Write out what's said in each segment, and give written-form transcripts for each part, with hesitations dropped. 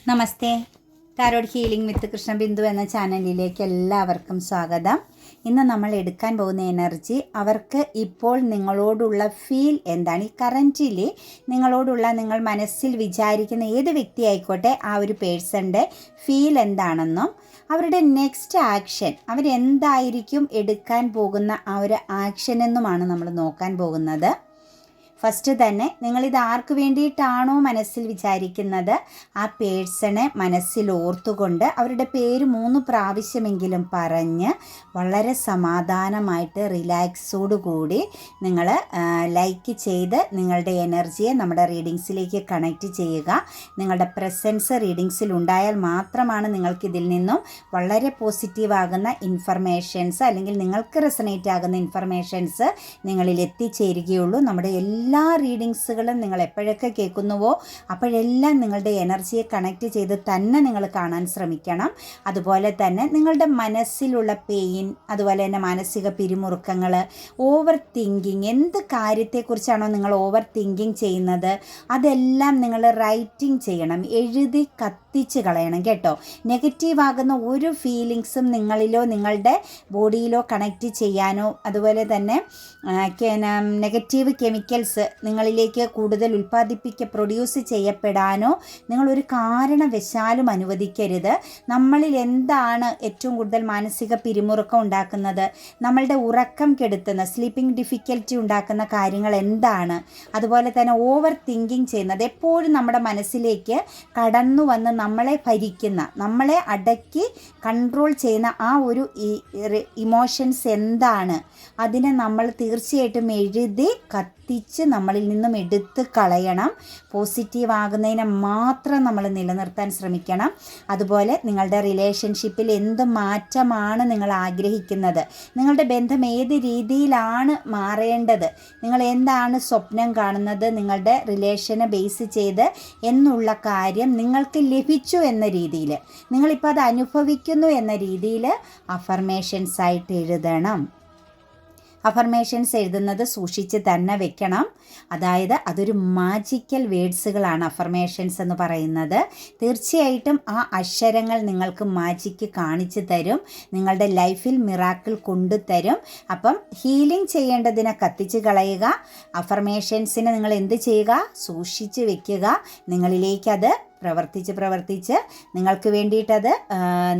നമസ്തേ. Tarot healing വിത്ത് കൃഷ്ണബിന്ദു എന്ന ചാനലിലേക്ക് എല്ലാവർക്കും സ്വാഗതം. ഇന്ന് നമ്മൾ എടുക്കാൻ പോകുന്ന എനർജി, അവർക്ക് ഇപ്പോൾ നിങ്ങളോടുള്ള ഫീൽ എന്താണ്, ഈ കറൻറ്റിൽ നിങ്ങളോടുള്ള നിങ്ങൾ മനസ്സിൽ വിചാരിക്കുന്ന ഏത് വ്യക്തി ആയിക്കോട്ടെ ആ ഒരു പേഴ്സൻ്റെ ഫീൽ എന്താണെന്നും അവരുടെ നെക്സ്റ്റ് ആക്ഷൻ, അവരെന്തായിരിക്കും എടുക്കാൻ പോകുന്ന ആ ഒരു ആക്ഷൻ എന്നുമാണ് നമ്മൾ നോക്കാൻ പോകുന്നത്. ഫസ്റ്റ് തന്നെ നിങ്ങളിത് ആർക്ക് വേണ്ടിയിട്ടാണോ മനസ്സിൽ വിചാരിക്കുന്നത് ആ പേഴ്സണെ മനസ്സിൽ ഓർത്തുകൊണ്ട് അവരുടെ പേര് 3 പ്രാവശ്യമെങ്കിലും പറഞ്ഞ് വളരെ സമാധാനമായിട്ട് റിലാക്സോടുകൂടി നിങ്ങൾ ലൈക്ക് ചെയ്ത് നിങ്ങളുടെ എനർജിയെ നമ്മുടെ റീഡിങ്സിലേക്ക് കണക്റ്റ് ചെയ്യുക. നിങ്ങളുടെ പ്രസൻസ് റീഡിങ്സിൽ ഉണ്ടായാൽ മാത്രമാണ് നിങ്ങൾക്കിതിൽ നിന്നും വളരെ പോസിറ്റീവ് ആകുന്ന ഇൻഫർമേഷൻസ് അല്ലെങ്കിൽ നിങ്ങൾക്ക് റെസനേറ്റ് ആകുന്ന ഇൻഫർമേഷൻസ് നിങ്ങളിൽ എത്തിച്ചേരുകയുള്ളൂ. നമ്മുടെ എല്ലാ റീഡിങ്സുകളും നിങ്ങൾ എപ്പോഴൊക്കെ കേൾക്കുന്നുവോ അപ്പോഴെല്ലാം നിങ്ങളുടെ എനർജിയെ കണക്റ്റ് ചെയ്ത് തന്നെ നിങ്ങൾ കാണാൻ ശ്രമിക്കണം. അതുപോലെ തന്നെ നിങ്ങളുടെ മനസ്സിലുള്ള പെയിൻ, അതുപോലെ തന്നെ മാനസിക പിരിമുറുക്കങ്ങൾ, ഓവർ തിങ്കിങ്, എന്ത് കാര്യത്തെക്കുറിച്ചാണോ നിങ്ങൾ ഓവർ തിങ്കിങ് ചെയ്യുന്നത് അതെല്ലാം നിങ്ങൾ റൈറ്റിംഗ് ചെയ്യണം, എഴുതി കത്തിച്ച് കളയണം കേട്ടോ. നെഗറ്റീവ് ആകുന്ന ഒരു ഫീലിങ്സും നിങ്ങളിലോ നിങ്ങളുടെ ബോഡിയിലോ കണക്റ്റ് ചെയ്യാനോ അതുപോലെ തന്നെ നെഗറ്റീവ് കെമിക്കൽസ് നിങ്ങളിലേക്ക് കൂടുതൽ പ്രൊഡ്യൂസ് ചെയ്യപ്പെടാനോ നിങ്ങളൊരു കാരണവശാലും അനുവദിക്കരുത്. നമ്മളിൽ എന്താണ് ഏറ്റവും കൂടുതൽ മാനസിക പിരിമുറുക്കം ഉണ്ടാക്കുന്നത്, നമ്മളുടെ ഉറക്കം കെടുത്തുന്ന സ്ലീപ്പിംഗ് ഡിഫിക്കൽറ്റി ഉണ്ടാക്കുന്ന കാര്യങ്ങൾ എന്താണ്, അതുപോലെ തന്നെ ഓവർ തിങ്കിങ് ചെയ്യുന്നത്, എപ്പോഴും നമ്മുടെ മനസ്സിലേക്ക് കടന്നു വന്ന് നമ്മളെ ഭരിക്കുന്ന, നമ്മളെ അടക്കി കൺട്രോൾ ചെയ്യുന്ന ആ ഒരു ഇമോഷൻസ് എന്താണ്, അതിനെ നമ്മൾ തീർച്ചയായിട്ടും എഴുതി കത്തിച്ച് നമ്മളിൽ നിന്നും എടുത്ത് കളയണം. പോസിറ്റീവ് ആകുന്നതിനെ മാത്രം നമ്മൾ നിലനിർത്താൻ ശ്രമിക്കണം. അതുപോലെ നിങ്ങളുടെ റിലേഷൻഷിപ്പിൽ എന്ത് മാറ്റമാണ് നിങ്ങൾ ആഗ്രഹിക്കുന്നത്, നിങ്ങളുടെ ബന്ധം ഏത് രീതിയിലാണ് മാറേണ്ടത്, നിങ്ങൾ എന്താണ് സ്വപ്നം കാണുന്നത്, നിങ്ങളുടെ റിലേഷനെ ബേസ് ചെയ്ത് എന്നുള്ള കാര്യം നിങ്ങൾക്ക് ലഭിച്ചു എന്ന രീതിയിൽ, നിങ്ങളിപ്പോൾ അത് അനുഭവിക്കുന്നു എന്ന രീതിയിൽ അഫർമേഷൻസ് ആയിട്ട് എഴുതണം. അഫർമേഷൻസ് എഴുതുന്നത് സൂക്ഷിച്ച് തന്നെ വെക്കണം. അതായത് അതൊരു മാജിക്കൽ വേർഡ്സുകളാണ് അഫർമേഷൻസ് എന്ന് പറയുന്നത്. തീർച്ചയായിട്ടും ആ അക്ഷരങ്ങൾ നിങ്ങൾക്ക് മാജിക്ക് കാണിച്ചു തരും, നിങ്ങളുടെ ലൈഫിൽ മിറാക്കിൾ കൊണ്ടുതരും. അപ്പം ഹീലിംഗ് ചെയ്യേണ്ടതിനെ കത്തിച്ച് കളയുക, അഫർമേഷൻസിനെ നിങ്ങൾ എന്ത് ചെയ്യുക, സൂക്ഷിച്ച് വെക്കുക. നിങ്ങളിലേക്കത് പ്രവർത്തിച്ച് നിങ്ങൾക്ക് വേണ്ടിയിട്ടത്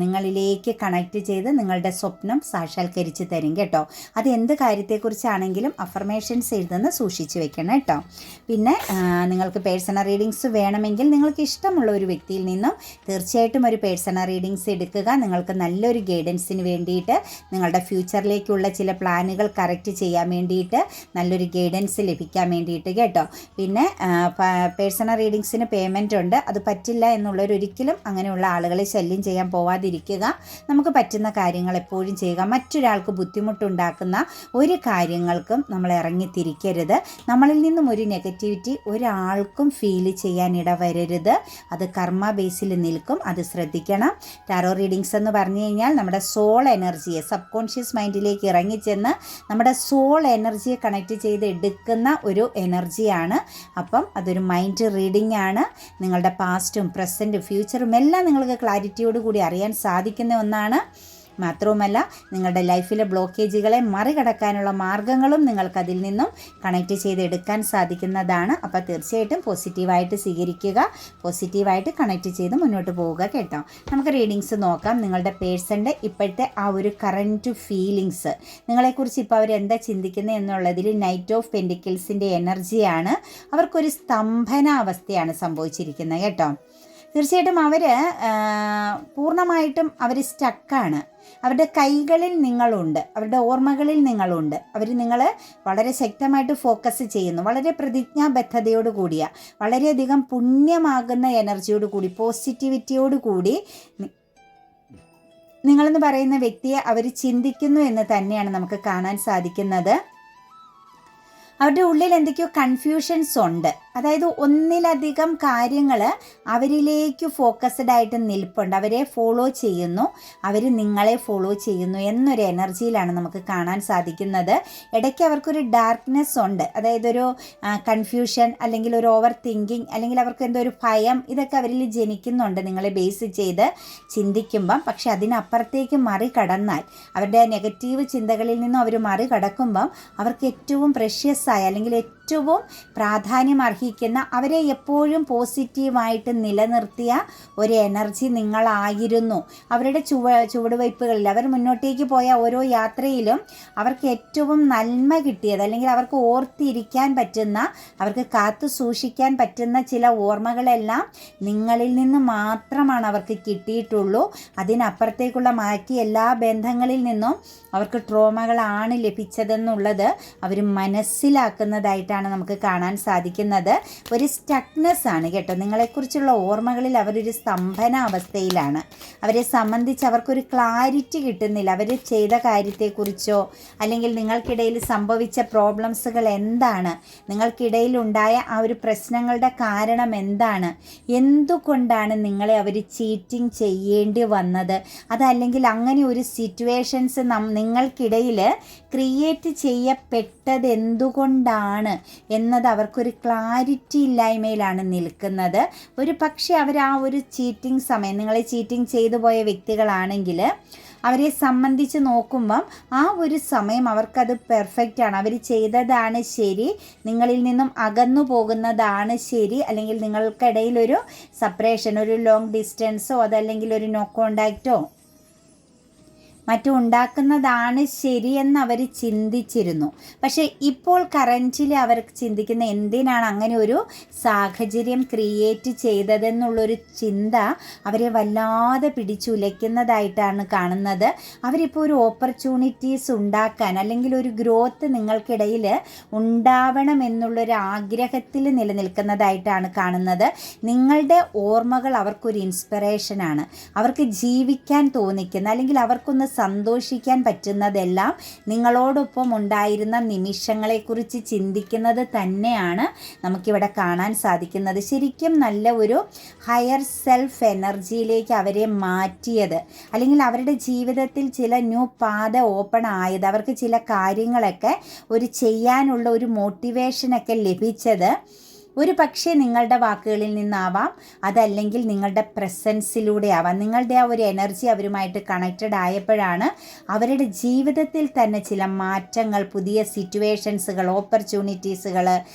നിങ്ങളിലേക്ക് കണക്റ്റ് ചെയ്ത് നിങ്ങളുടെ സ്വപ്നം സാക്ഷാത്കരിച്ച് തരും കേട്ടോ. അത് എന്ത് കാര്യത്തെക്കുറിച്ചാണെങ്കിലും അഫർമേഷൻസ് എഴുതുന്ന സൂക്ഷിച്ച് വെക്കണം കേട്ടോ. പിന്നെ നിങ്ങൾക്ക് പേഴ്സണൽ റീഡിങ്സ് വേണമെങ്കിൽ നിങ്ങൾക്ക് ഇഷ്ടമുള്ള ഒരു വ്യക്തിയിൽ നിന്നും തീർച്ചയായിട്ടും ഒരു പേഴ്സണൽ റീഡിങ്സ് എടുക്കുക. നിങ്ങൾക്ക് നല്ലൊരു ഗൈഡൻസിന് വേണ്ടിയിട്ട്, നിങ്ങളുടെ ഫ്യൂച്ചറിലേക്കുള്ള ചില പ്ലാനുകൾ കറക്റ്റ് ചെയ്യാൻ വേണ്ടിയിട്ട്, നല്ലൊരു ഗൈഡൻസ് ലഭിക്കാൻ വേണ്ടിയിട്ട് കേട്ടോ. പിന്നെ പേഴ്സണൽ റീഡിങ്സിന് പേയ്മെൻ്റ് ഉണ്ട്. അത് പറ്റില്ല എന്നുള്ളവരൊരിക്കലും അങ്ങനെയുള്ള ആളുകളെ ശല്യം ചെയ്യാൻ പോവാതിരിക്കുക. നമുക്ക് പറ്റുന്ന കാര്യങ്ങൾ എപ്പോഴും ചെയ്യുക. മറ്റൊരാൾക്ക് ബുദ്ധിമുട്ടുണ്ടാക്കുന്ന ഒരു കാര്യങ്ങൾക്കും നമ്മൾ ഇറങ്ങിത്തിരിക്കരുത്. നമ്മളിൽ നിന്നും ഒരു നെഗറ്റിവിറ്റി ഒരാൾക്കും ഫീൽ ചെയ്യാൻ ഇടവരരുത്. അത് കർമ്മ ബേസിൽ നിൽക്കും, അത് ശ്രദ്ധിക്കണം. ടാരോ റീഡിങ്സ് എന്ന് പറഞ്ഞു കഴിഞ്ഞാൽ നമ്മുടെ സോൾ എനർജിയെ സബ് കോൺഷ്യസ് മൈൻഡിലേക്ക് ഇറങ്ങിച്ചെന്ന് നമ്മുടെ സോൾ എനർജിയെ കണക്റ്റ് ചെയ്ത് എടുക്കുന്ന ഒരു എനർജിയാണ്. അപ്പം അതൊരു മൈൻഡ് റീഡിംഗ് ആണ്. നിങ്ങളുടെ പാസ്റ്റും പ്രസൻറ്റും ഫ്യൂച്ചറും എല്ലാം നിങ്ങൾക്ക് ക്ലാരിറ്റിയോട് കൂടി അറിയാൻ സാധിക്കുന്ന ഒന്നാണ്. മാത്രവുമല്ല നിങ്ങളുടെ ലൈഫിലെ ബ്ലോക്കേജുകളെ മറികടക്കാനുള്ള മാർഗ്ഗങ്ങളും നിങ്ങൾക്കതിൽ നിന്നും കണക്റ്റ് ചെയ്തെടുക്കാൻ സാധിക്കുന്നതാണ്. അപ്പോൾ തീർച്ചയായിട്ടും പോസിറ്റീവായിട്ട് സ്വീകരിക്കുക, പോസിറ്റീവായിട്ട് കണക്റ്റ് ചെയ്ത് മുന്നോട്ട് പോവുക കേട്ടോ. നമുക്ക് റീഡിങ്സ് നോക്കാം. നിങ്ങളുടെ പേഴ്സൻ്റെ ഇപ്പോഴത്തെ ആ ഒരു കറൻറ്റ് ഫീലിങ്സ്, നിങ്ങളെക്കുറിച്ച് ഇപ്പോൾ അവരെന്താ ചിന്തിക്കുന്നത് എന്നുള്ളതിൽ നൈറ്റ് ഓഫ് പെൻഡിക്കിൾസിൻ്റെ എനർജിയാണ്. അവർക്കൊരു സ്തംഭനാവസ്ഥയാണ് സംഭവിച്ചിരിക്കുന്നത് കേട്ടോ. തീർച്ചയായിട്ടും അവർ പൂർണ്ണമായിട്ടും അവർ സ്റ്റക്കാണ്. അവരുടെ കൈകളിൽ നിങ്ങളുണ്ട്, അവരുടെ ഓർമ്മകളിൽ നിങ്ങളുണ്ട്. നിങ്ങൾ വളരെ ശക്തമായിട്ട് ഫോക്കസ് ചെയ്യുന്നു, വളരെ പ്രതിജ്ഞാബദ്ധതയോട് കൂടിയ, വളരെയധികം പുണ്യമാകുന്ന എനർജിയോട് കൂടി, പോസിറ്റിവിറ്റിയോട് കൂടി നിങ്ങളെന്ന് പറയുന്ന വ്യക്തിയെ അവർ ചിന്തിക്കുന്നു എന്ന് തന്നെയാണ് നമുക്ക് കാണാൻ സാധിക്കുന്നത്. അവരുടെ ഉള്ളിൽ എന്തൊക്കെയോ കൺഫ്യൂഷൻസ് ഉണ്ട്. അതായത് ഒന്നിലധികം കാര്യങ്ങൾ അവരിലേക്ക് ഫോക്കസ്ഡ് ആയിട്ട് നിൽപ്പുണ്ട്. അവരെ ഫോളോ ചെയ്യുന്നു, അവർ നിങ്ങളെ ഫോളോ ചെയ്യുന്നു എന്നൊരു എനർജിയിലാണ് നമുക്ക് കാണാൻ സാധിക്കുന്നത്. ഇടയ്ക്ക് അവർക്കൊരു ഡാർക്ക്നെസ് ഉണ്ട്. അതായത് ഒരു കൺഫ്യൂഷൻ, അല്ലെങ്കിൽ ഒരു ഓവർ തിങ്കിങ്, അല്ലെങ്കിൽ അവർക്ക് എന്തോ ഒരു ഭയം, ഇതൊക്കെ അവരിൽ ജനിക്കുന്നുണ്ട് നിങ്ങളെ ബേസ് ചെയ്ത് ചിന്തിക്കുമ്പം. പക്ഷെ അതിനപ്പുറത്തേക്ക് മറികടന്നാൽ, അവരുടെ നെഗറ്റീവ് ചിന്തകളിൽ നിന്നും അവർ മറികടക്കുമ്പം അവർക്ക് ഏറ്റവും പ്രഷ്യസ് ആയ, അല്ലെങ്കിൽ ഏറ്റവും പ്രാധാന്യം അർഹിക്കുന്ന, അവരെ എപ്പോഴും പോസിറ്റീവായിട്ട് നിലനിർത്തിയ ഒരു എനർജി നിങ്ങളായിരുന്നു. അവരുടെ ചുവടുവയ്പ്പുകളിൽ, അവർ മുന്നോട്ടേക്ക് പോയ ഓരോ യാത്രയിലും അവർക്ക് ഏറ്റവും നന്മ കിട്ടിയത്, അല്ലെങ്കിൽ അവർക്ക് ഓർത്തിരിക്കാൻ പറ്റുന്ന, അവർക്ക് കാത്തു സൂക്ഷിക്കാൻ പറ്റുന്ന ചില ഓർമ്മകളെല്ലാം നിങ്ങളിൽ നിന്ന് മാത്രമാണ് അവർക്ക് കിട്ടിയിട്ടുള്ളൂ. അതിനപ്പുറത്തേക്കുള്ള മാറ്റി എല്ലാ ബന്ധങ്ങളിൽ നിന്നും അവർക്ക് ട്രോമകളാണ് ലഭിച്ചതെന്നുള്ളത് അവർ മനസ്സിലാക്കുന്നതായിട്ടാണ് നമുക്ക് കാണാൻ സാധിക്കുന്നത്. ഒരു സ്റ്റക്നെസ് ആണ് കേട്ടോ. നിങ്ങളെക്കുറിച്ചുള്ള ഓർമ്മകളിൽ അവരൊരു സ്തംഭന അവസ്ഥയിലാണ്. അവരെ സംബന്ധിച്ച് അവർക്കൊരു ക്ലാരിറ്റി കിട്ടുന്നില്ല. അവർ ചെയ്ത കാര്യത്തെക്കുറിച്ചോ, അല്ലെങ്കിൽ നിങ്ങൾക്കിടയിൽ സംഭവിച്ച പ്രോബ്ലംസുകൾ എന്താണ്, നിങ്ങൾക്കിടയിൽ ഉണ്ടായ ആ ഒരു പ്രശ്നങ്ങളുടെ കാരണം എന്താണ്, എന്തുകൊണ്ടാണ് നിങ്ങളെ അവർ ചീറ്റിംഗ് ചെയ്യേണ്ടി വന്നത്, അതല്ലെങ്കിൽ അങ്ങനെ ഒരു സിറ്റുവേഷൻസ് നിങ്ങൾക്കിടയിൽ ക്രിയേറ്റ് ചെയ്യപ്പെട്ടത് എന്തുകൊണ്ടാണ് എന്നത് അവർക്കൊരു ക്ലാരിറ്റി ഇല്ലായ്മയിലാണ് നിൽക്കുന്നത്. ഒരു പക്ഷേ അവർ ആ ഒരു ചീറ്റിംഗ് സമയം, നിങ്ങളെ ചീറ്റിംഗ് ചെയ്തു പോയ വ്യക്തികളാണെങ്കിൽ അവരെ സംബന്ധിച്ച് നോക്കുമ്പം ആ ഒരു സമയം അവർക്കത് പെർഫെക്റ്റ് ആണ്. അവർ ചെയ്തതാണ് ശരി, നിങ്ങളിൽ നിന്നും അകന്നു പോകുന്നതാണ് ശരി, അല്ലെങ്കിൽ നിങ്ങൾക്കിടയിൽ ഒരു സെപ്പറേഷൻ, ഒരു ലോങ് ഡിസ്റ്റൻസോ അതല്ലെങ്കിൽ ഒരു നോ കോണ്ടാക്റ്റോ മറ്റും ഉണ്ടാക്കുന്നതാണ് ശരിയെന്ന് അവർ ചിന്തിച്ചിരുന്നു. പക്ഷേ ഇപ്പോൾ കറൻറ്റിൽ അവർ ചിന്തിക്കുന്ന എന്തിനാണ് അങ്ങനെ ഒരു സാഹചര്യം ക്രിയേറ്റ് ചെയ്തതെന്നുള്ളൊരു ചിന്ത അവരെ വല്ലാതെ പിടിച്ചുലയ്ക്കുന്നതായിട്ടാണ് കാണുന്നത്. അവരിപ്പോൾ ഒരു ഓപ്പർച്യൂണിറ്റീസ് ഉണ്ടാക്കാൻ, അല്ലെങ്കിൽ ഒരു ഗ്രോത്ത് നിങ്ങൾക്കിടയിൽ ഉണ്ടാവണം എന്നുള്ളൊരു ആഗ്രഹത്തിൽ നിലനിൽക്കുന്നതായിട്ടാണ് കാണുന്നത്. നിങ്ങളുടെ ഓർമ്മകൾ അവർക്കൊരു ഇൻസ്പിറേഷനാണ്. അവർക്ക് ജീവിക്കാൻ തോന്നിക്കുന്ന, അല്ലെങ്കിൽ അവർക്കൊന്ന് സന്തോഷിക്കാൻ പറ്റുന്നതെല്ലാം നിങ്ങളോടൊപ്പം ഉണ്ടായിരുന്ന നിമിഷങ്ങളെക്കുറിച്ച് ചിന്തിക്കുന്നത് തന്നെയാണ് നമുക്കിവിടെ കാണാൻ സാധിക്കുന്നത്. ശരിക്കും നല്ല ഒരു ഹയർ സെൽഫ് എനർജിയിലേക്ക് അവരെ മാറ്റിയത്, അല്ലെങ്കിൽ അവരുടെ ജീവിതത്തിൽ ചില ന്യൂ പാത ഓപ്പൺ ആയത്, അവർക്ക് ചില കാര്യങ്ങളൊക്കെ ഒരു ചെയ്യാനുള്ള ഒരു മോട്ടിവേഷനൊക്കെ ലഭിച്ചത് ഒരു പക്ഷേ നിങ്ങളുടെ വാക്കുകളിൽ നിന്നാവാം, അതല്ലെങ്കിൽ നിങ്ങളുടെ പ്രസൻസിലൂടെ ആവാം. നിങ്ങളുടെ ആ ഒരു എനർജി അവരുമായിട്ട് കണക്റ്റഡ് ആയപ്പോഴാണ് അവരുടെ ജീവിതത്തിൽ തന്നെ ചില മാറ്റങ്ങൾ, പുതിയ സിറ്റുവേഷൻസുകൾ, ഓപ്പർച്യൂണിറ്റീസുകൾ,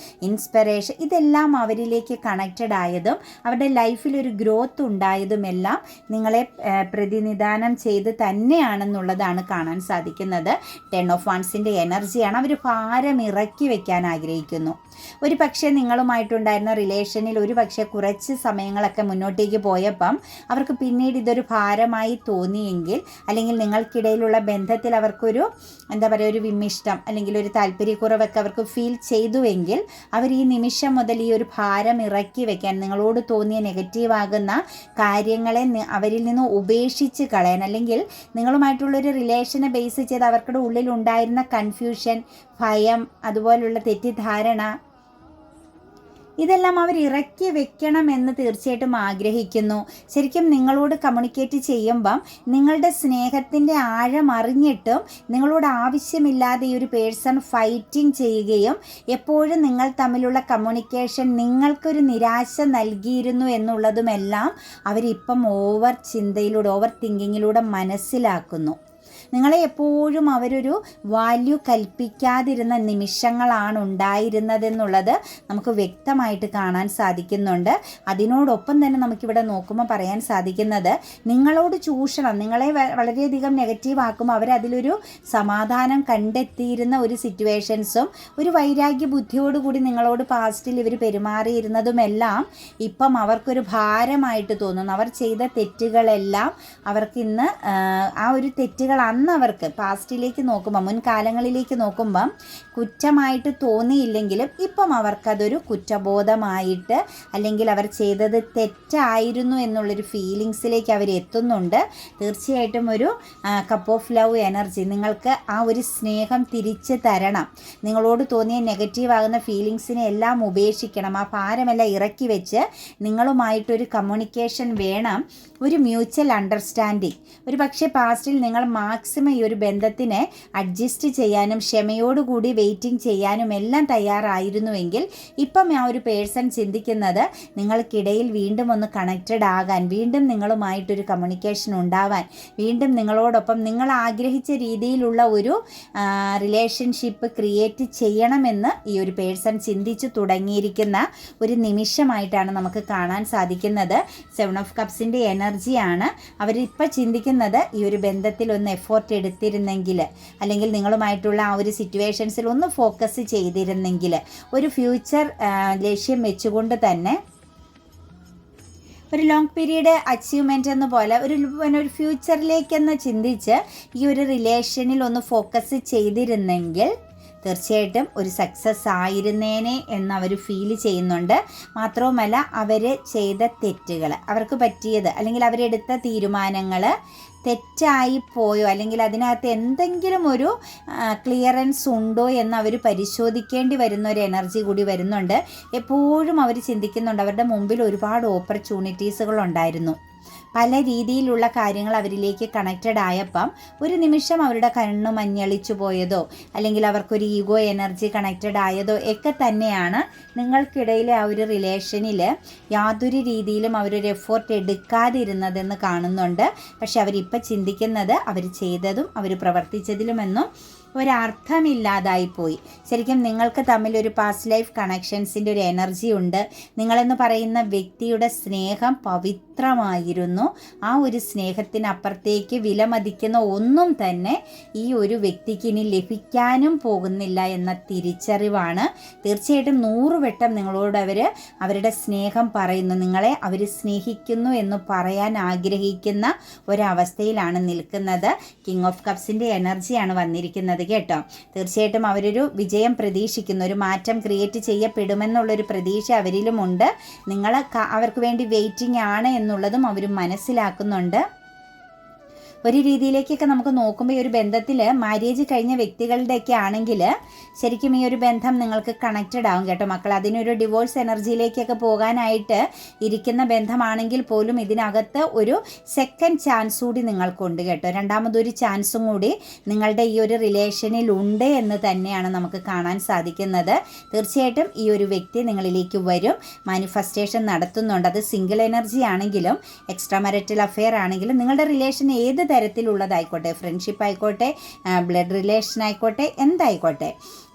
ഇൻസ്പിറേഷൻ, ഇതെല്ലാം അവരിലേക്ക് കണക്റ്റഡ് ആയതും അവരുടെ ലൈഫിലൊരു ഗ്രോത്ത് ഉണ്ടായതുമെല്ലാം നിങ്ങളെ പ്രതിനിധാനം ചെയ്ത് തന്നെയാണെന്നുള്ളതാണ് കാണാൻ സാധിക്കുന്നത്. 10 of Wandsൻ്റെ എനർജിയാണ്. അവർ ഭാരം ഇറക്കി വയ്ക്കാൻ ആഗ്രഹിക്കുന്നു. ഒരു പക്ഷേ നിങ്ങളുമായിട്ടുണ്ടായിരുന്ന റിലേഷനിൽ ഒരു പക്ഷേ കുറച്ച് സമയങ്ങളൊക്കെ മുന്നോട്ടേക്ക് പോയപ്പം അവർക്ക് പിന്നീട് ഇതൊരു ഭാരമായി തോന്നിയെങ്കിൽ, അല്ലെങ്കിൽ നിങ്ങൾക്കിടയിലുള്ള ബന്ധത്തിൽ അവർക്കൊരു ഒരു വിമിഷ്ടം, അല്ലെങ്കിൽ ഒരു താല്പര്യക്കുറവൊക്കെ അവർക്ക് ഫീൽ ചെയ്തുവെങ്കിൽ അവർ ഈ നിമിഷം മുതൽ ഈ ഒരു ഭാരം ഇറക്കി വയ്ക്കാൻ, നിങ്ങളോട് തോന്നിയ നെഗറ്റീവാകുന്ന കാര്യങ്ങളെ അവരിൽ നിന്ന് ഉപേക്ഷിച്ച് കളയാൻ, അല്ലെങ്കിൽ നിങ്ങളുമായിട്ടുള്ളൊരു റിലേഷനെ ബേസ് ചെയ്ത് അവർക്കുടെ ഉള്ളിലുണ്ടായിരുന്ന കൺഫ്യൂഷൻ, ഭയം, അതുപോലുള്ള തെറ്റിദ്ധാരണ, ഇതെല്ലാം അവർ ഇറക്കി വെക്കണമെന്ന് തീർച്ചയായിട്ടും ആഗ്രഹിക്കുന്നു. ശരിക്കും നിങ്ങളോട് കമ്മ്യൂണിക്കേറ്റ് ചെയ്യുമ്പം നിങ്ങളുടെ സ്നേഹത്തിൻ്റെ ആഴം അറിഞ്ഞിട്ടും നിങ്ങളോട് ആവശ്യമില്ലാതെ ഈ ഒരു പേഴ്സൺ ഫൈറ്റിംഗ് ചെയ്യുകയും എപ്പോഴും നിങ്ങൾ തമ്മിലുള്ള കമ്മ്യൂണിക്കേഷൻ നിങ്ങൾക്കൊരു നിരാശ നൽകിയിരുന്നു എന്നുള്ളതുമെല്ലാം അവരിപ്പം ഓവർ ചിന്തയിലൂടെ, ഓവർ തിങ്കിങ്ങിലൂടെ മനസ്സിലാക്കുന്നു. നിങ്ങളെ എപ്പോഴും അവരൊരു വാല്യൂ കൽപ്പിക്കാതിരുന്ന നിമിഷങ്ങളാണ് ഉണ്ടായിരുന്നതെന്നുള്ളത് നമുക്ക് വ്യക്തമായിട്ട് കാണാൻ സാധിക്കുന്നുണ്ട്. അതിനോടൊപ്പം തന്നെ നമുക്കിവിടെ നോക്കുമ്പോൾ പറയാൻ സാധിക്കുന്നത്, നിങ്ങളോട് ചൂഷണം, നിങ്ങളെ വളരെയധികം നെഗറ്റീവ് ആക്കുമ്പോൾ അവരതിലൊരു സമാധാനം കണ്ടെത്തിയിരുന്ന ഒരു സിറ്റുവേഷൻസും ഒരു വൈരാഗ്യ ബുദ്ധിയോടുകൂടി നിങ്ങളോട് പാസ്റ്റിൽ ഇവർ പെരുമാറിയിരുന്നതുമെല്ലാം ഇപ്പം അവർക്കൊരു ഭാരമായിട്ട് തോന്നുന്നു. അവർ ചെയ്ത തെറ്റുകളെല്ലാം അവർക്കിന്ന് ആ ഒരു തെറ്റുകളാണ് അന്നവർക്ക് പാസ്റ്റിലേക്ക് നോക്കുമ്പോൾ, മുൻകാലങ്ങളിലേക്ക് നോക്കുമ്പം കുറ്റമായിട്ട് തോന്നിയില്ലെങ്കിലും ഇപ്പം അവർക്കതൊരു കുറ്റബോധമായിട്ട്, അല്ലെങ്കിൽ അവർ ചെയ്തത് തെറ്റായിരുന്നു എന്നുള്ളൊരു ഫീലിങ്സിലേക്ക് അവർ എത്തുന്നുണ്ട്. തീർച്ചയായിട്ടും ഒരു കപ്പ് ഓഫ് ലവ് എനർജി, നിങ്ങൾക്ക് ആ ഒരു സ്നേഹം തിരിച്ച് തരണം. നിങ്ങളോട് തോന്നിയ നെഗറ്റീവ് ആകുന്ന ഫീലിങ്സിനെ എല്ലാം ഉപേക്ഷിക്കണം. ആ ഭാരമെല്ലാം ഇറക്കി വെച്ച് നിങ്ങളുമായിട്ടൊരു കമ്മ്യൂണിക്കേഷൻ വേണം, ഒരു മ്യൂച്വൽ അണ്ടർസ്റ്റാൻഡിങ്. ഒരു പക്ഷേ പാസ്റ്റിൽ നിങ്ങൾ മാക്സിമം ഈ ഒരു ബന്ധത്തിനെ അഡ്ജസ്റ്റ് ചെയ്യാനും ക്ഷമയോടുകൂടി വെയിറ്റിംഗ് ചെയ്യാനും എല്ലാം തയ്യാറായിരുന്നുവെങ്കിൽ ഇപ്പം ആ ഒരു പേഴ്സൺ ചിന്തിക്കുന്നത് നിങ്ങൾക്കിടയിൽ വീണ്ടും ഒന്ന് കണക്റ്റഡ് ആകാൻ, വീണ്ടും നിങ്ങളുമായിട്ടൊരു കമ്മ്യൂണിക്കേഷൻ ഉണ്ടാവാൻ, വീണ്ടും നിങ്ങളോടൊപ്പം നിങ്ങൾ ആഗ്രഹിച്ച രീതിയിലുള്ള ഒരു റിലേഷൻഷിപ്പ് ക്രിയേറ്റ് ചെയ്യണമെന്ന് ഈ ഒരു പേഴ്സൺ ചിന്തിച്ചു തുടങ്ങിയിരിക്കുന്ന ഒരു നിമിഷമായിട്ടാണ് നമുക്ക് കാണാൻ സാധിക്കുന്നത്. 7 ഓഫ് കപ്സിൻ്റെ എനർജിയാണ്. അവരിപ്പോൾ ചിന്തിക്കുന്നത് ഈ ഒരു ബന്ധത്തിൽ ഒന്ന് എഫോർട്ട് എടുത്തിരുന്നെങ്കിൽ, അല്ലെങ്കിൽ നിങ്ങളുമായിട്ടുള്ള ആ ഒരു സിറ്റുവേഷൻസിൽ ഒന്ന് ഫോക്കസ് ചെയ്തിരുന്നെങ്കിൽ, ഒരു ഫ്യൂച്ചർ ലക്ഷ്യം വെച്ചുകൊണ്ട് തന്നെ ഒരു ലോങ് പീരീഡ് അച്ചീവ്മെൻ്റ് എന്ന പോലെ ഒരു ഫ്യൂച്ചറിലേക്കെന്ന് ചിന്തിച്ച് ഈ ഒരു റിലേഷനിൽ ഒന്ന് ഫോക്കസ് ചെയ്തിരുന്നെങ്കിൽ തീർച്ചയായിട്ടും ഒരു സക്സസ് ആയിരുന്നേനെ എന്നവർ ഫീൽ ചെയ്യുന്നുണ്ട്. മാത്രവുമല്ല അവർ ചെയ്ത തെറ്റുകൾ, അവർക്ക് പറ്റിയത് അല്ലെങ്കിൽ അവരെടുത്ത തീരുമാനങ്ങൾ തെറ്റായി പോയോ, അല്ലെങ്കിൽ അതിനകത്ത് എന്തെങ്കിലും ഒരു ക്ലിയറൻസ് ഉണ്ടോ എന്ന് അവർ പരിശോധിക്കേണ്ടി വരുന്ന ഒരു എനർജി കൂടി വരുന്നുണ്ട്. എപ്പോഴും അവർ ചിന്തിക്കുന്നുണ്ട് അവരുടെ മുമ്പിൽ ഒരുപാട് ഓപ്പർച്യൂണിറ്റീസുകൾ ഉണ്ടായിരുന്നു. പല രീതിയിലുള്ള കാര്യങ്ങൾ അവരിലേക്ക് കണക്റ്റഡ് ആയപ്പം ഒരു നിമിഷം അവരുടെ കണ്ണ് മഞ്ഞളിച്ചു പോയതോ, അല്ലെങ്കിൽ അവർക്കൊരു ഈഗോ എനർജി കണക്റ്റഡ് ആയതോ ഒക്കെ തന്നെയാണ് നിങ്ങൾക്കിടയിലെ ആ ഒരു റിലേഷനിൽ യാതൊരു രീതിയിലും അവരൊരു എഫോർട്ട് എടുക്കാതിരുന്നതെന്ന് കാണുന്നുണ്ട്. പക്ഷെ അവരിപ്പോൾ ചിന്തിക്കുന്നത് അവർ ചെയ്തതും അവർ പ്രവർത്തിച്ചതിലുമെന്നും ഒരർത്ഥമില്ലാതായിപ്പോയി. ശരിക്കും നിങ്ങൾക്ക് തമ്മിൽ ഒരു പാസ്റ്റ് ലൈഫ് കണക്ഷൻസിൻ്റെ ഒരു എനർജി ഉണ്ട്. നിങ്ങളെന്ന് പറയുന്ന വ്യക്തിയുടെ സ്നേഹം പവിത്രമായിരുന്നു. ആ ഒരു സ്നേഹത്തിനപ്പുറത്തേക്ക് വിലമതിക്കുന്ന ഒന്നും തന്നെ ഈ ഒരു വ്യക്തിക്ക് ഇനി ലഭിക്കാനും പോകുന്നില്ല എന്ന തിരിച്ചറിവാണ്. തീർച്ചയായിട്ടും 100 വട്ടം നിങ്ങളോട് അവരുടെ സ്നേഹം പറയുന്നു, നിങ്ങളെ അവർ സ്നേഹിക്കുന്നു എന്ന് പറയാൻ ആഗ്രഹിക്കുന്ന ഒരവസ്ഥയിലാണ് നിൽക്കുന്നത്. കിങ് ഓഫ് കപ്സിൻ്റെ എനർജിയാണ് വന്നിരിക്കുന്നത് കേട്ടോ. തീർച്ചയായിട്ടും അവരൊരു വിജയം പ്രതീക്ഷിക്കുന്നു, ഒരു മാറ്റം ക്രിയേറ്റ് ചെയ്യപ്പെടുമെന്നുള്ളൊരു പ്രതീക്ഷ അവരിലുമുണ്ട്. നിങ്ങൾ അവർക്ക് വേണ്ടി വെയിറ്റിംഗ് ആണ് എന്നുള്ളതും അവർ മനസ്സിലാക്കുന്നുണ്ട്. ഒരു രീതിയിലേക്കൊക്കെ നമുക്ക് നോക്കുമ്പോൾ ഈ ഒരു ബന്ധത്തിൽ മാര്യേജ് കഴിഞ്ഞ വ്യക്തികളുടെയൊക്കെ ആണെങ്കിൽ ശരിക്കും ഈ ഒരു ബന്ധം നിങ്ങൾക്ക് കണക്റ്റഡ് ആവും കേട്ടോ മക്കൾ. അതിനൊരു ഡിവോഴ്സ് എനർജിയിലേക്കൊക്കെ പോകാനായിട്ട് ഇരിക്കുന്ന ബന്ധമാണെങ്കിൽ പോലും ഇതിനകത്ത് ഒരു സെക്കൻഡ് ചാൻസ് കൂടി നിങ്ങൾക്കുണ്ട് കേട്ടോ. രണ്ടാമതൊരു ചാൻസും കൂടി നിങ്ങളുടെ ഈ ഒരു റിലേഷനിൽ ഉണ്ട് എന്ന് തന്നെയാണ് നമുക്ക് കാണാൻ സാധിക്കുന്നത്. തീർച്ചയായിട്ടും ഈ ഒരു വ്യക്തി നിങ്ങളിലേക്ക് വരും, മാനിഫെസ്റ്റേഷൻ നടത്തുന്നുണ്ട്. അത് സിംഗിൾ എനർജി ആണെങ്കിലും എക്സ്ട്രാ മാരിറ്റൽ അഫെയർ ആണെങ്കിലും നിങ്ങളുടെ റിലേഷൻ ഏത് തരത്തിലുള്ളതായിക്കോട്ടെ, ഫ്രണ്ട്ഷിപ്പ് ആയിക്കോട്ടെ, ബ്ലഡ് റിലേഷൻ ആയിക്കോട്ടെ, എന്തായിക്കോട്ടെ,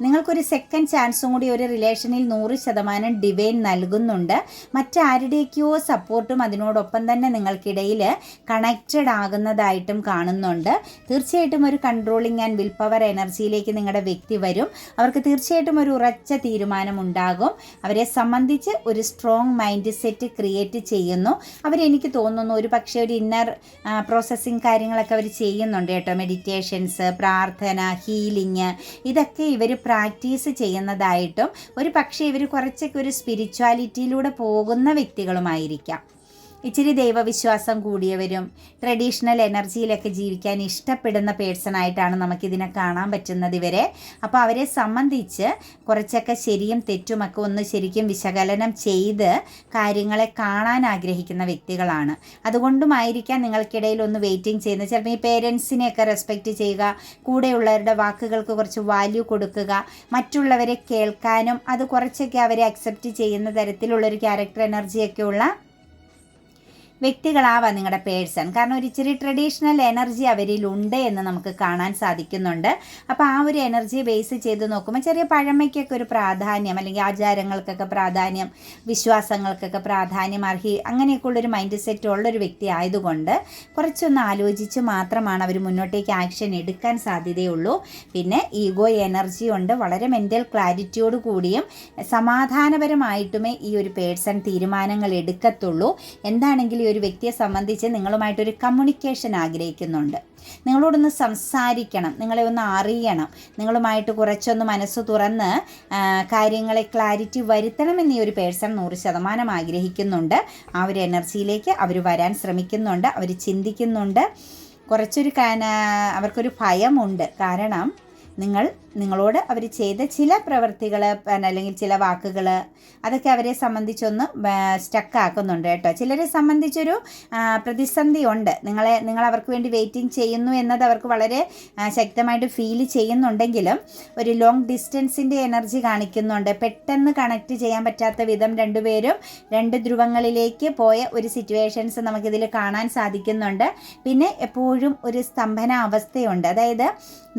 നിങ്ങൾക്കൊരു സെക്കൻഡ് ചാൻസും കൂടി ഒരു റിലേഷനിൽ 100% ഡിവൈൻ നൽകുന്നുണ്ട്. മറ്റാരുടെയൊക്കെയോ സപ്പോർട്ടും അതിനോടൊപ്പം തന്നെ നിങ്ങൾക്കിടയിൽ കണക്റ്റഡ് ആകുന്നതായിട്ടും കാണുന്നുണ്ട്. തീർച്ചയായിട്ടും ഒരു കൺട്രോളിങ് ആൻഡ് വിൽ പവർ എനർജിയിലേക്ക് നിങ്ങളുടെ വ്യക്തി വരും. അവർക്ക് തീർച്ചയായിട്ടും ഒരു ഉറച്ച തീരുമാനം ഉണ്ടാകും. അവരെ സംബന്ധിച്ച് ഒരു സ്ട്രോങ് മൈൻഡ് സെറ്റ് ക്രിയേറ്റ് ചെയ്യുന്നു. അവരെനിക്ക് തോന്നുന്നു ഒരു പക്ഷേ ഒരു ഇന്നർ പ്രോസസ്സിങ് കാര്യങ്ങളൊക്കെ അവർ ചെയ്യുന്നുണ്ട് കേട്ടോ. മെഡിറ്റേഷൻസ്, പ്രാർത്ഥന, ഹീലിംഗ്, ഇതൊക്കെ ഇവർ പ്രാക്ടീസ് ചെയ്യുന്നതായിട്ടും ഒരു പക്ഷേ ഇവർ കുറച്ചൊക്കെ ഒരു സ്പിരിച്വാലിറ്റിയിലൂടെ പോകുന്ന വ്യക്തികളുമായിരിക്കാം. ഇച്ചിരി ദൈവവിശ്വാസം കൂടിയവരും ട്രഡീഷണൽ എനർജിയിലൊക്കെ ജീവിക്കാൻ ഇഷ്ടപ്പെടുന്ന പേഴ്സണായിട്ടാണ് നമുക്കിതിനെ കാണാൻ പറ്റുന്നത് ഇവരെ. അപ്പോൾ അവരെ സംബന്ധിച്ച് കുറച്ചൊക്കെ ശരിയും തെറ്റുമൊക്കെ ഒന്ന് ശരിക്കും വിശകലനം ചെയ്ത് കാര്യങ്ങളെ കാണാൻ ആഗ്രഹിക്കുന്ന വ്യക്തികളാണ്. അതുകൊണ്ടുമായിരിക്കാം നിങ്ങൾക്കിടയിൽ ഒന്ന് വെയിറ്റിംഗ് ചെയ്യുന്നത്. ചിലപ്പോൾ ഈ പേരൻസിനെയൊക്കെ റെസ്പെക്റ്റ് ചെയ്യുക, കൂടെയുള്ളവരുടെ വാക്കുകൾക്ക് കുറച്ച് വാല്യൂ കൊടുക്കുക, മറ്റുള്ളവരെ കേൾക്കാനും അത് കുറച്ചൊക്കെ അവരെ അക്സെപ്റ്റ് ചെയ്യുന്ന തരത്തിലുള്ളൊരു ക്യാരക്ടർ എനർജിയൊക്കെയുള്ള വ്യക്തികളാവാം നിങ്ങളുടെ പേഴ്സൺ. കാരണം ഒരു ഇച്ചിരി ട്രഡീഷണൽ എനർജി അവരിലുണ്ട് എന്ന് നമുക്ക് കാണാൻ സാധിക്കുന്നുണ്ട്. അപ്പോൾ ആ ഒരു എനർജി ബേസ് ചെയ്ത് നോക്കുമ്പോൾ ചെറിയ പഴമയ്ക്കൊക്കെ ഒരു പ്രാധാന്യം, അല്ലെങ്കിൽ ആചാരങ്ങൾക്കൊക്കെ പ്രാധാന്യം, വിശ്വാസങ്ങൾക്കൊക്കെ പ്രാധാന്യം അങ്ങനെയൊക്കെയുള്ളൊരു മൈൻഡ് സെറ്റ് ഉള്ളൊരു വ്യക്തി ആയതുകൊണ്ട് കുറച്ചൊന്ന് ആലോചിച്ച് മാത്രമാണ് അവർ മുന്നോട്ടേക്ക് ആക്ഷൻ എടുക്കാൻ സാധ്യതയുള്ളൂ. പിന്നെ ഈഗോ എനർജി ഉണ്ട്. വളരെ മെൻ്റൽ ക്ലാരിറ്റിയോട് കൂടിയും സമാധാനപരമായിട്ടുമേ ഈ ഒരു പേഴ്സൺ തീരുമാനങ്ങൾ എടുക്കത്തുള്ളൂ. എന്താണെങ്കിലും ഒരു വ്യക്തിയെ സംബന്ധിച്ച് നിങ്ങളുമായിട്ടൊരു കമ്മ്യൂണിക്കേഷൻ ആഗ്രഹിക്കുന്നുണ്ട്. നിങ്ങളോടൊന്ന് സംസാരിക്കണം, നിങ്ങളെ ഒന്ന് അറിയണം, നിങ്ങളുമായിട്ട് കുറച്ചൊന്ന് മനസ്സ് തുറന്ന് കാര്യങ്ങളെ ക്ലാരിറ്റി വരുത്തണമെന്ന് ഈ ഒരു പേഴ്സൺ 100% ആഗ്രഹിക്കുന്നുണ്ട്. ആ ഒരു എനർജിയിലേക്ക് അവർ വരാൻ ശ്രമിക്കുന്നുണ്ട്, അവർ ചിന്തിക്കുന്നുണ്ട്. അവർക്കൊരു ഭയമുണ്ട്. കാരണം നിങ്ങളോട് അവർ ചെയ്ത ചില പ്രവൃത്തികൾ അല്ലെങ്കിൽ ചില വാക്കുകൾ അതൊക്കെ അവരെ സംബന്ധിച്ചൊന്ന് സ്റ്റക്കാക്കുന്നുണ്ട് കേട്ടോ. ചിലരെ സംബന്ധിച്ചൊരു പ്രതിസന്ധി ഉണ്ട്. നിങ്ങൾ അവർക്ക് വേണ്ടി വെയിറ്റിംഗ് ചെയ്യുന്നു എന്നത് അവർക്ക് വളരെ ശക്തമായിട്ട് ഫീൽ ചെയ്യുന്നുണ്ടെങ്കിലും ഒരു ലോങ് ഡിസ്റ്റൻസിൻ്റെ എനർജി കാണിക്കുന്നുണ്ട്. പെട്ടെന്ന് കണക്ട് ചെയ്യാൻ പറ്റാത്ത വിധം രണ്ടുപേരും 2 ധ്രുവങ്ങളിലേക്ക് പോയ ഒരു സിറ്റുവേഷൻസ് നമുക്കിതിൽ കാണാൻ സാധിക്കുന്നുണ്ട്. പിന്നെ എപ്പോഴും ഒരു സ്തംഭന അവസ്ഥയുണ്ട്. അതായത്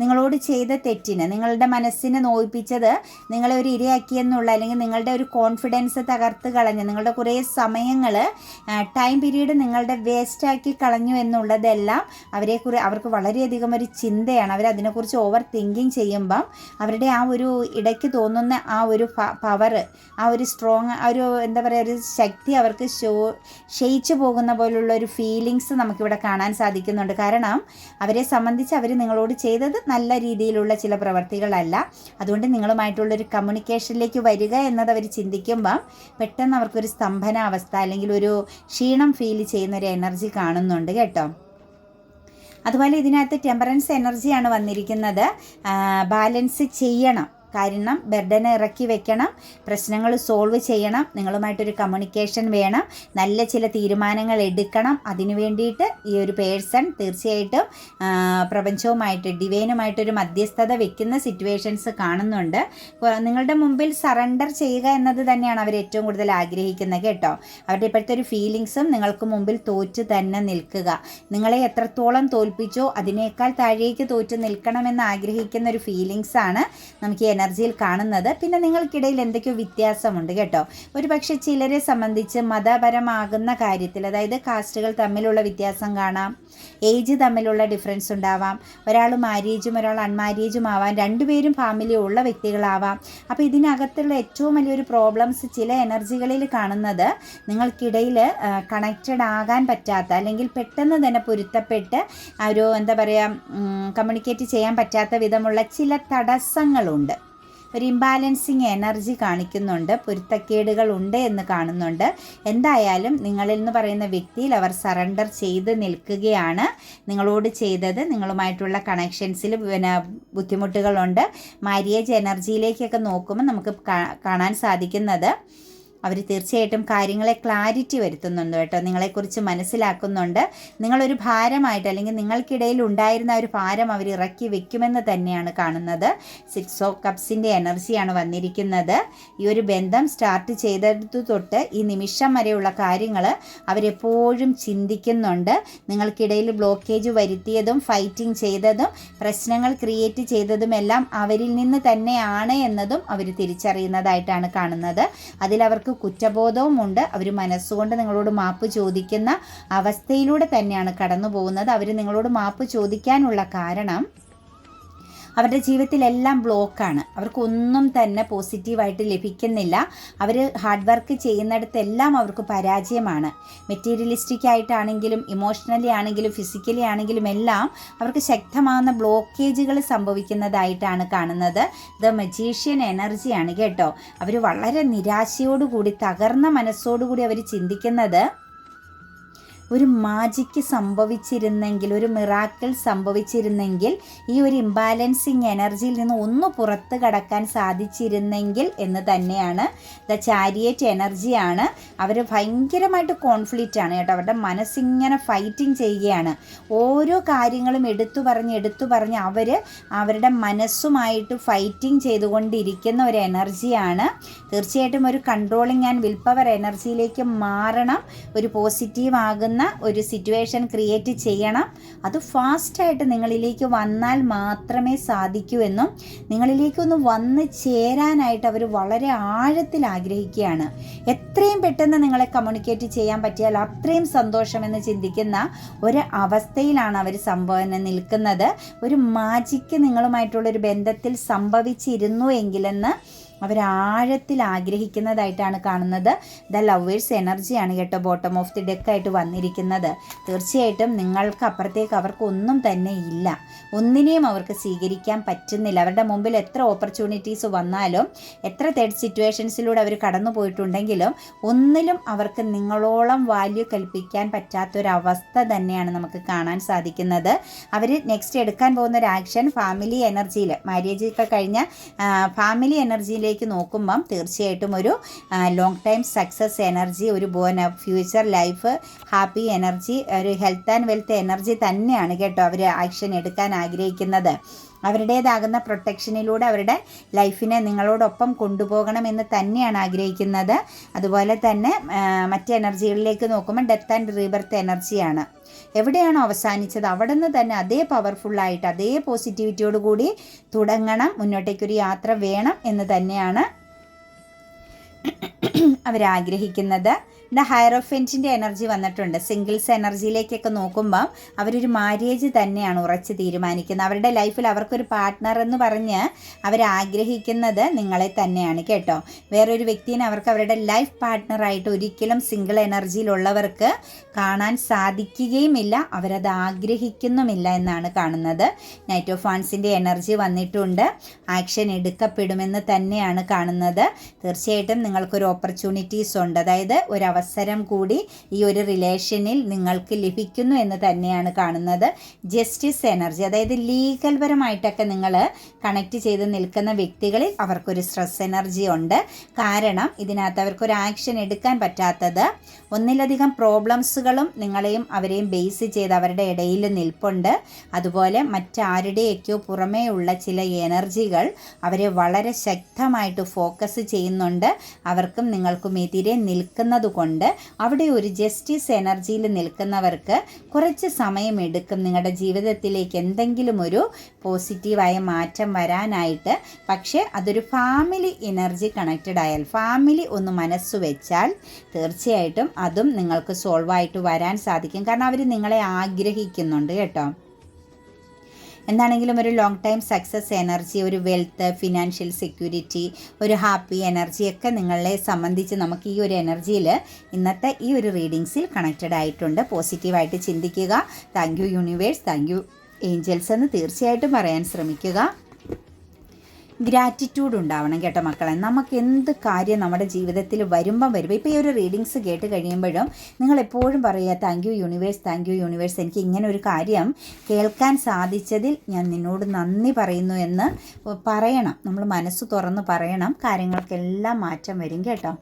നിങ്ങളോട് ചെയ്ത തെറ്റിന്, നിങ്ങളുടെ മനസ്സിനെ നോയിപ്പിച്ചത് നിങ്ങളെ ഒരു ഇരയാക്കിയെന്നുള്ള, അല്ലെങ്കിൽ നിങ്ങളുടെ ഒരു കോൺഫിഡൻസ് തകർത്ത് കളഞ്ഞ്, നിങ്ങളുടെ കുറേ സമയങ്ങൾ ടൈം പീരീഡ് നിങ്ങളുടെ വേസ്റ്റാക്കി കളഞ്ഞു എന്നുള്ളതെല്ലാം അവർക്ക് വളരെയധികം ഒരു ചിന്തയാണ്. അവരതിനെക്കുറിച്ച് ഓവർ തിങ്കിങ് ചെയ്യുമ്പം അവരുടെ ആ ഒരു ഇടയ്ക്ക് തോന്നുന്ന ആ ഒരു പവർ, ആ ഒരു സ്ട്രോങ്, ആ ഒരു എന്താ പറയുക, ഒരു ശക്തി അവർക്ക് ക്ഷയിച്ചു പോകുന്ന പോലുള്ള ഒരു ഫീലിങ്സ് നമുക്കിവിടെ കാണാൻ സാധിക്കുന്നുണ്ട്. കാരണം അവരെ സംബന്ധിച്ച് അവർ നിങ്ങളോട് ചെയ്തത് നല്ല രീതിയിലുള്ള ചില പ്രവർത്തികളല്ല. അതുകൊണ്ട് നിങ്ങളുമായിട്ടുള്ളൊരു കമ്മ്യൂണിക്കേഷനിലേക്ക് വരിക എന്നത് അവർ ചിന്തിക്കുമ്പം പെട്ടെന്ന് അവർക്കൊരു സ്തംഭന അവസ്ഥ അല്ലെങ്കിൽ ഒരു ക്ഷീണം ഫീൽ ചെയ്യുന്ന ഒരു എനർജി കാണുന്നുണ്ട് കേട്ടോ. അതുപോലെ ഇതിനകത്ത് ടെമ്പറൻസ് എനർജിയാണ് വന്നിരിക്കുന്നത്. ബാലൻസ് ചെയ്യണം, കാരണം ബർഡനെ ഇറക്കി വെക്കണം, പ്രശ്നങ്ങൾ സോൾവ് ചെയ്യണം, നിങ്ങളുമായിട്ടൊരു കമ്മ്യൂണിക്കേഷൻ വേണം, നല്ല ചില തീരുമാനങ്ങൾ എടുക്കണം. അതിനു വേണ്ടിയിട്ട് ഈ ഒരു പേഴ്സൺ തീർച്ചയായിട്ടും പ്രപഞ്ചവുമായിട്ട്, ഡിവൈനുമായിട്ടൊരു മധ്യസ്ഥത വെക്കുന്ന സിറ്റുവേഷൻസ് കാണുന്നുണ്ട്. നിങ്ങളുടെ മുമ്പിൽ സറണ്ടർ ചെയ്യുക എന്നത് തന്നെയാണ് അവർ ഏറ്റവും കൂടുതൽ ആഗ്രഹിക്കുന്നത് കേട്ടോ. അവരുടെ ഇപ്പോഴത്തെ ഒരു ഫീലിങ്സും നിങ്ങൾക്ക് മുമ്പിൽ തോറ്റ് തന്നെ നിൽക്കുക, നിങ്ങളെ എത്രത്തോളം തോൽപ്പിച്ചോ അതിനേക്കാൾ താഴേക്ക് തോറ്റ് നിൽക്കണമെന്ന് ആഗ്രഹിക്കുന്ന ഒരു ഫീലിങ്സാണ് നമുക്ക് എനർജിയിൽ കാണുന്നത്. പിന്നെ നിങ്ങൾക്കിടയിൽ എന്തൊക്കെയോ വ്യത്യാസമുണ്ട് കേട്ടോ. ഒരു പക്ഷേ ചിലരെ സംബന്ധിച്ച് മതപരമാകുന്ന കാര്യത്തിൽ, അതായത് കാസ്റ്റുകൾ തമ്മിലുള്ള വ്യത്യാസം കാണാം, ഏജ് തമ്മിലുള്ള ഡിഫറൻസ് ഉണ്ടാവാം, ഒരാൾ മാര്യേജും ഒരാൾ അൺമാര്യേജും ആവാം, രണ്ടുപേരും ഫാമിലി ഉള്ള വ്യക്തികളാവാം. അപ്പോൾ ഇതിനകത്തുള്ള ഏറ്റവും വലിയൊരു പ്രോബ്ലംസ് ചില എനർജികളിൽ കാണുന്നത് നിങ്ങൾക്കിടയിൽ കണക്റ്റഡ് ആകാൻ പറ്റാത്ത, അല്ലെങ്കിൽ പെട്ടെന്ന് തന്നെ പൊരുത്തപ്പെട്ട് ഒരു എന്താ പറയുക കമ്മ്യൂണിക്കേറ്റ് ചെയ്യാൻ പറ്റാത്ത വിധമുള്ള ചില തടസ്സങ്ങളുണ്ട്. ഒരു ഇംബാലൻസിങ് എനർജി കാണിക്കുന്നുണ്ട്, പൊരുത്തക്കേടുകൾ ഉണ്ട് എന്ന് കാണുന്നുണ്ട്. എന്തായാലും നിങ്ങളിൽ നിന്ന് പറയുന്ന വ്യക്തിയിൽ അവർ സറണ്ടർ ചെയ്ത് നിൽക്കുകയാണ്. നിങ്ങളോട് ചെയ്തത്, നിങ്ങളുമായിട്ടുള്ള കണക്ഷൻസിൽ ബുദ്ധിമുട്ടുകളുണ്ട്. മാര്യേജ് എനർജിയിലേക്കൊക്കെ നോക്കുമ്പോൾ നമുക്ക് കാണാൻ സാധിക്കുന്നത് അവർ തീർച്ചയായിട്ടും കാര്യങ്ങളെ ക്ലാരിറ്റി വരുത്തുന്നുണ്ട് കേട്ടോ. നിങ്ങളെക്കുറിച്ച് മനസ്സിലാക്കുന്നുണ്ട്. നിങ്ങളൊരു ഭാരമായിട്ട്, അല്ലെങ്കിൽ നിങ്ങൾക്കിടയിൽ ഉണ്ടായിരുന്ന ഒരു ഭാരം അവർ ഇറക്കി വെക്കുമെന്ന് തന്നെയാണ് കാണുന്നത്. 6 ഓഫ് കപ്സിൻ്റെ എനർജിയാണ് വന്നിരിക്കുന്നത്. ഈ ഒരു ബന്ധം സ്റ്റാർട്ട് ചെയ്തത് തൊട്ട് ഈ നിമിഷം വരെയുള്ള കാര്യങ്ങൾ അവരെപ്പോഴും ചിന്തിക്കുന്നുണ്ട്. നിങ്ങൾക്കിടയിൽ ബ്ലോക്കേജ് വരുത്തിയതും ഫൈറ്റിംഗ് ചെയ്തതും പ്രശ്നങ്ങൾ ക്രിയേറ്റ് ചെയ്തതുമെല്ലാം അവരിൽ നിന്ന് തന്നെയാണ് എന്നതും അവർ തിരിച്ചറിയുന്നതായിട്ടാണ് കാണുന്നത്. അതിലവർക്ക് കുറ്റബോധവുമുണ്ട്. അവർ മനസ്സുകൊണ്ട് നിങ്ങളോട് മാപ്പ് ചോദിക്കുന്ന അവസ്ഥയിലൂടെ തന്നെയാണ് കടന്നു പോകുന്നത്. അവർ നിങ്ങളോട് മാപ്പ് ചോദിക്കാനുള്ള കാരണം അവരുടെ ജീവിതത്തിലെല്ലാം ബ്ലോക്കാണ്. അവർക്കൊന്നും തന്നെ പോസിറ്റീവായിട്ട് ലഭിക്കുന്നില്ല. അവർ ഹാർഡ് വർക്ക് ചെയ്യുന്നിടത്തെല്ലാം അവർക്ക് പരാജയമാണ്. മെറ്റീരിയലിസ്റ്റിക് ആയിട്ടാണെങ്കിലും ഇമോഷണലി ആണെങ്കിലും ഫിസിക്കലി ആണെങ്കിലും എല്ലാം അവർക്ക് ശക്തമാകുന്ന ബ്ലോക്കേജുകൾ സംഭവിക്കുന്നതായിട്ടാണ് കാണുന്നത്. ദ മജീഷ്യൻ എനർജിയാണ് കേട്ടോ. അവർ വളരെ നിരാശയോടുകൂടി, തകർന്ന മനസ്സോടുകൂടി അവർ ചിന്തിക്കുന്നത്, ഒരു മാജിക്ക് സംഭവിച്ചിരുന്നെങ്കിൽ, ഒരു മിറാക്കിൾ സംഭവിച്ചിരുന്നെങ്കിൽ, ഈ ഒരു ഇംബാലൻസിങ് എനർജിയിൽ നിന്ന് ഒന്ന് പുറത്ത് കടക്കാൻ സാധിച്ചിരുന്നെങ്കിൽ എന്ന് തന്നെയാണ്. ദ ചാരിയറ്റ് എനർജിയാണ്. അവർ ഭയങ്കരമായിട്ട് കോൺഫ്ലിക്റ്റ് ആണ് കേട്ടോ. അവരുടെ മനസ്സിങ്ങനെ ഫൈറ്റിംഗ് ചെയ്യുകയാണ്. ഓരോ കാര്യങ്ങളും എടുത്തു പറഞ്ഞ് അവരുടെ മനസ്സുമായിട്ട് ഫൈറ്റിംഗ് ചെയ്തുകൊണ്ടിരിക്കുന്ന ഒരു എനർജിയാണ്. തീർച്ചയായിട്ടും ഒരു കൺട്രോളിങ് ആൻഡ് വിൽ പവർ എനർജിയിലേക്ക് മാറണം. ഒരു പോസിറ്റീവ് ആകുന്ന ഒരു സിറ്റുവേഷൻ ക്രിയേറ്റ് ചെയ്യണം. അത് ഫാസ്റ്റായിട്ട് നിങ്ങളിലേക്ക് വന്നാൽ മാത്രമേ സാധിക്കൂ എന്നും, നിങ്ങളിലേക്കൊന്ന് വന്ന് ചേരാനായിട്ട് അവർ വളരെ ആഴത്തിൽ ആഗ്രഹിക്കുകയാണ്. എത്രയും പെട്ടെന്ന് നിങ്ങളെ കമ്മ്യൂണിക്കേറ്റ് ചെയ്യാൻ പറ്റിയാൽ അത്രയും സന്തോഷമെന്ന് ചിന്തിക്കുന്ന ഒരു അവസ്ഥയിലാണ് അവർ നിൽക്കുന്നത്. ഒരു മാജിക്ക് നിങ്ങളുമായിട്ടുള്ളൊരു ബന്ധത്തിൽ സംഭവിച്ചിരുന്നു എങ്കിലെന്ന് അവരാഴത്തിൽ ആഗ്രഹിക്കുന്നതായിട്ടാണ് കാണുന്നത്. ദ ലവേഴ്സ് എനർജിയാണ് കേട്ടോ ബോട്ടം ഓഫ് ദി ഡെക്കായിട്ട് വന്നിരിക്കുന്നത്. തീർച്ചയായിട്ടും നിങ്ങൾക്ക് അപ്പുറത്തേക്ക് അവർക്ക് ഒന്നും തന്നെ ഇല്ല, ഒന്നിനെയും അവർക്ക് സ്വീകരിക്കാൻ പറ്റുന്നില്ല. അവരുടെ മുമ്പിൽ എത്ര ഓപ്പർച്യൂണിറ്റീസ് വന്നാലും എത്ര തേർഡ് സിറ്റുവേഷൻസിലൂടെ അവർ കടന്നു പോയിട്ടുണ്ടെങ്കിലും ഒന്നിലും അവർക്ക് നിങ്ങളോളം വാല്യൂ കൽപ്പിക്കാൻ പറ്റാത്തൊരവസ്ഥ തന്നെയാണ് നമുക്ക് കാണാൻ സാധിക്കുന്നത്. അവർ നെക്സ്റ്റ് എടുക്കാൻ പോകുന്ന ഒരു ആക്ഷൻ ഫാമിലി എനർജിയിൽ, മാരേജ് ഒക്കെ കഴിഞ്ഞ ഫാമിലി എനർജിയിലേക്ക് നോക്കുമ്പം തീർച്ചയായിട്ടും ഒരു ലോങ് ടൈം സക്സസ് എനർജി, ഒരു ഫ്യൂച്ചർ ലൈഫ്, ഹാപ്പി എനർജി, ഒരു ഹെൽത്ത് ആൻഡ് വെൽത്ത് എനർജി തന്നെയാണ് കേട്ടോ അവർ ആക്ഷൻ എടുക്കാൻ ആഗ്രഹിക്കുന്നത്. അവരുടേതാകുന്ന പ്രൊട്ടക്ഷനിലൂടെ അവരുടെ ലൈഫിനെ നിങ്ങളോടൊപ്പം കൊണ്ടുപോകണമെന്ന് തന്നെയാണ് ആഗ്രഹിക്കുന്നത്. അതുപോലെ തന്നെ മറ്റ് എനർജികളിലേക്ക് നോക്കുമ്പോൾ ഡെത്ത് ആൻഡ് റീബർത്ത് എനർജിയാണ്. എവിടെയാണോ അവസാനിച്ചത് അവിടെ നിന്ന് തന്നെ അതേ പവർഫുള്ളായിട്ട് അതേ പോസിറ്റിവിറ്റിയോട് കൂടി തുടങ്ങണം, മുന്നോട്ടേക്കൊരു യാത്ര വേണം എന്ന് തന്നെയാണ് അവരാഗ്രഹിക്കുന്നത്. ദ ഹയറോഫെൻറ്റിൻ്റെ എനർജി വന്നിട്ടുണ്ട്. സിംഗിൾസ് എനർജിയിലേക്കൊക്കെ നോക്കുമ്പം അവരൊരു മാരേജ് തന്നെയാണ് ഉറച്ച് തീരുമാനിക്കുന്നത്. അവരുടെ ലൈഫിൽ അവർക്കൊരു പാർട്ട്ണർ എന്ന് പറഞ്ഞ് അവരാഗ്രഹിക്കുന്നത് നിങ്ങളെ തന്നെയാണ് കേട്ടോ. വേറൊരു വ്യക്തിനെ അവർക്ക് അവരുടെ ലൈഫ് പാർട്ട്ണറായിട്ട് ഒരിക്കലും സിംഗിൾ എനർജിയിലുള്ളവർക്ക് കാണാൻ സാധിക്കുകയുമില്ല, അവരത് ആഗ്രഹിക്കുന്നുമില്ല എന്നാണ് കാണുന്നത്. നൈറ്റ് ഓഫ് വാൻസിൻ്റെ എനർജി വന്നിട്ടുണ്ട്. ആക്ഷൻ എടുക്കപ്പെടുമെന്ന് തന്നെയാണ് കാണുന്നത്. തീർച്ചയായിട്ടും നിങ്ങൾക്കൊരു ഓപ്പർച്യൂണിറ്റീസ് ഉണ്ട്, അതായത് ഒരു അവസരം കൂടി ഈ ഒരു റിലേഷനിൽ നിങ്ങൾക്ക് ലഭിക്കുന്നു എന്ന് തന്നെയാണ് കാണുന്നത്. ജസ്റ്റിസ് എനർജി, അതായത് ലീഗൽ പരമായിട്ടൊക്കെ നിങ്ങൾ കണക്ട് ചെയ്ത് നിൽക്കുന്ന വ്യക്തികളിൽ അവർക്കൊരു സ്ട്രെസ് എനർജി ഉണ്ട്. കാരണം ഇതിനകത്ത് അവർക്കൊരു ആക്ഷൻ എടുക്കാൻ പറ്റാത്തത് ഒന്നിലധികം പ്രോബ്ലംസുകളും നിങ്ങളെയും അവരെയും ബേസ് ചെയ്ത് അവരുടെ ഇടയിൽ നിൽപ്പുണ്ട്. അതുപോലെ മറ്റാരുടെയൊക്കെയോ പുറമേ ഉള്ള ചില എനർജികൾ അവരെ വളരെ ശക്തമായിട്ട് ഫോക്കസ് ചെയ്യുന്നുണ്ട്. അവർക്കും നിങ്ങൾക്കും എതിരെ നിൽക്കുന്നത് കൊണ്ട് അവിടെ ഒരു ജസ്റ്റിസ് എനർജിയിൽ നിൽക്കുന്നവർക്ക് കുറച്ച് സമയമെടുക്കും നിങ്ങളുടെ ജീവിതത്തിലേക്ക് എന്തെങ്കിലും ഒരു പോസിറ്റീവായ മാറ്റം വരാനായിട്ട്. പക്ഷേ അതൊരു ഫാമിലി എനർജി കണക്റ്റഡ് ആയാൽ, ഫാമിലി ഒന്ന് മനസ്സ് വെച്ചാൽ തീർച്ചയായിട്ടും അതും നിങ്ങൾക്ക് സോൾവ് ആയിട്ട് വരാൻ സാധിക്കും. കാരണം അവർ നിങ്ങളെ ആഗ്രഹിക്കുന്നുണ്ട് കേട്ടോ. എന്താണെങ്കിലും ഒരു ലോങ് ടൈം സക്സസ് എനർജി, ഒരു വെൽത്ത്, ഫിനാൻഷ്യൽ സെക്യൂരിറ്റി, ഒരു ഹാപ്പി എനർജിയൊക്കെ നിങ്ങളെ സംബന്ധിച്ച് നമുക്ക് ഈ ഒരു എനർജിയിൽ ഇന്നത്തെ ഈ ഒരു റീഡിങ്സിൽ കണക്റ്റഡ് ആയിട്ടുണ്ട്. പോസിറ്റീവായിട്ട് ചിന്തിക്കുക. Thank you universe, thank you Angeles എന്ന് തീർച്ചയായിട്ടും പറയാൻ ശ്രമിക്കുക. ഗ്രാറ്റിറ്റ്യൂഡ് ഉണ്ടാവണം കേട്ടോ മക്കളെ. നമുക്ക് എന്ത് കാര്യം നമ്മുടെ ജീവിതത്തിൽ വരുമ്പോൾ ഇപ്പോൾ ഈ ഒരു റീഡിങ്സ് കേട്ട് കഴിയുമ്പോഴും നിങ്ങൾ എപ്പോഴും പറയുക thank you universe, thank you universe, എനിക്ക് ഇങ്ങനെ ഒരു കാര്യം കേൾക്കാൻ സാധിച്ചതിൽ ഞാൻ നിന്നോട് നന്ദി പറയുന്നു എന്ന് പറയണം. നമ്മൾ മനസ്സ് തുറന്ന് പറയണം. കാര്യങ്ങൾക്കെല്ലാം മാറ്റം വരും കേട്ടോ.